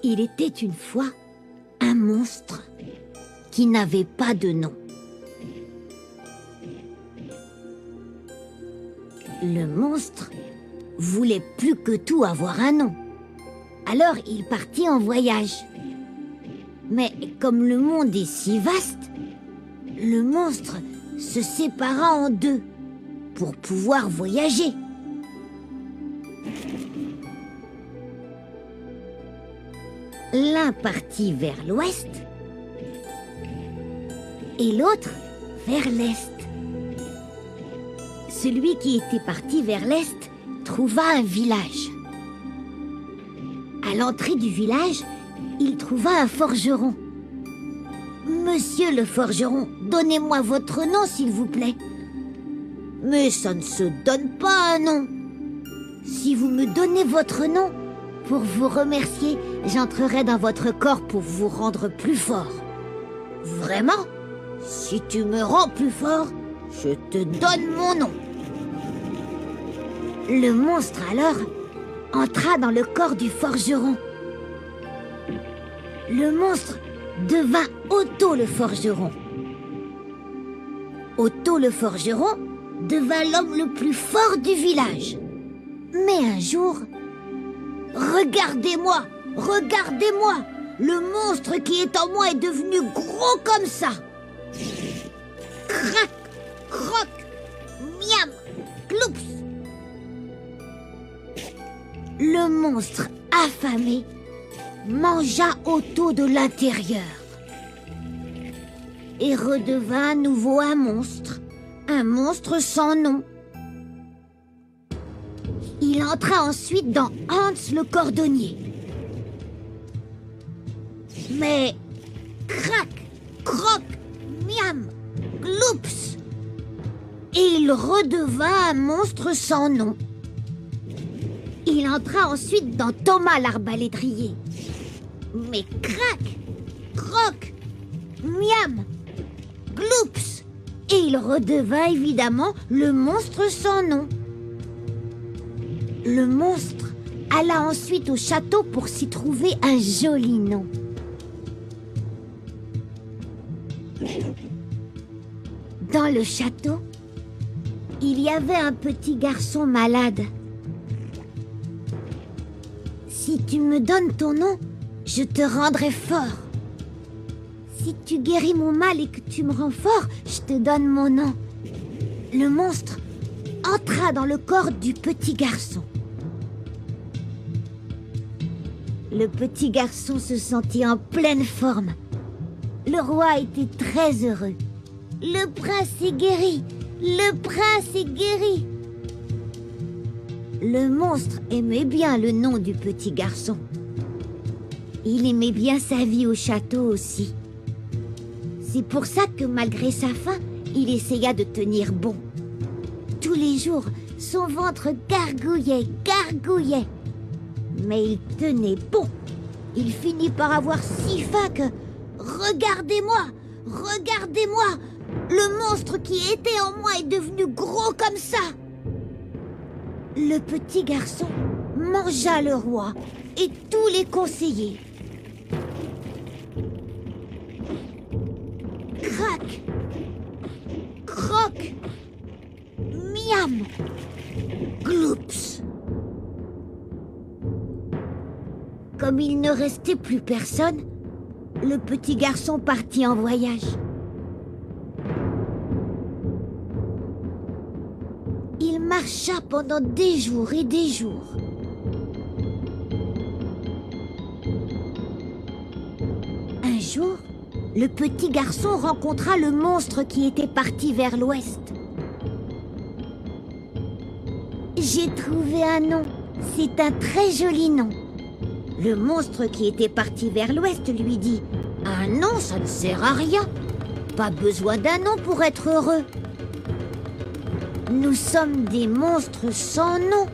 Il était une fois un monstre qui n'avait pas de nom. Le monstre voulait plus que tout avoir un nom. Alors il partit en voyage. Mais comme le monde est si vaste, le monstre se sépara en deux pour pouvoir voyager. L'un partit vers l'ouest et l'autre vers l'est. Celui qui était parti vers l'est trouva un village. À l'entrée du village, il trouva un forgeron. « Monsieur le forgeron, donnez-moi votre nom, s'il vous plaît. »« Mais ça ne se donne pas un nom. Si vous me donnez votre nom, pour vous remercier, j'entrerai dans votre corps pour vous rendre plus fort. »« Vraiment? Si tu me rends plus fort, je te donne mon nom. » Le monstre alors entra dans le corps du forgeron. Le monstre devint Otto le forgeron. Otto le forgeron devint l'homme le plus fort du village. Mais un jour, regardez-moi, regardez-moi, le monstre qui est en moi est devenu gros comme ça. Crac, croc, miam, cloups. Le monstre affamé mangea Otto de l'intérieur et redevint à nouveau un monstre sans nom. Il entra ensuite dans Hans le cordonnier. Mais crac, croc, miam, gloups, et il redevint un monstre sans nom. Il entra ensuite dans Thomas l'arbalétrier. Mais crac, croc, miam, gloups, et il redevint évidemment le monstre sans nom. Le monstre alla ensuite au château pour s'y trouver un joli nom. Dans le château, il y avait un petit garçon malade. Si tu me donnes ton nom, je te rendrai fort. Si tu guéris mon mal et que tu me rends fort, je te donne mon nom. Le monstre entra dans le corps du petit garçon. Le petit garçon se sentit en pleine forme. Le roi était très heureux. Le prince est guéri! Le prince est guéri! Le monstre aimait bien le nom du petit garçon. Il aimait bien sa vie au château aussi. C'est pour ça que malgré sa faim, il essaya de tenir bon. Tous les jours, son ventre gargouillait, gargouillait. Mais il tenait bon. Il finit par avoir si faim que... Regardez-moi! Regardez-moi! Le monstre qui était en moi est devenu gros comme ça! Le petit garçon mangea le roi et tous les conseillers. Crac, croc, miam, gloups. Comme il ne restait plus personne, le petit garçon partit en voyage. Il marcha pendant des jours et des jours. Un jour, le petit garçon rencontra le monstre qui était parti vers l'ouest. J'ai trouvé un nom. C'est un très joli nom. Le monstre qui était parti vers l'ouest lui dit « Un nom, ça ne sert à rien. Pas besoin d'un nom pour être heureux. Nous sommes des monstres sans nom. »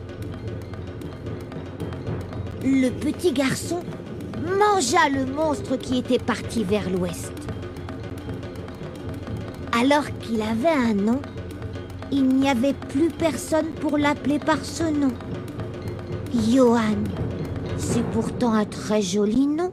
Le petit garçon mangea le monstre qui était parti vers l'ouest. Alors qu'il avait un nom, il n'y avait plus personne pour l'appeler par ce nom. Johann, C'est pourtant un très joli nom.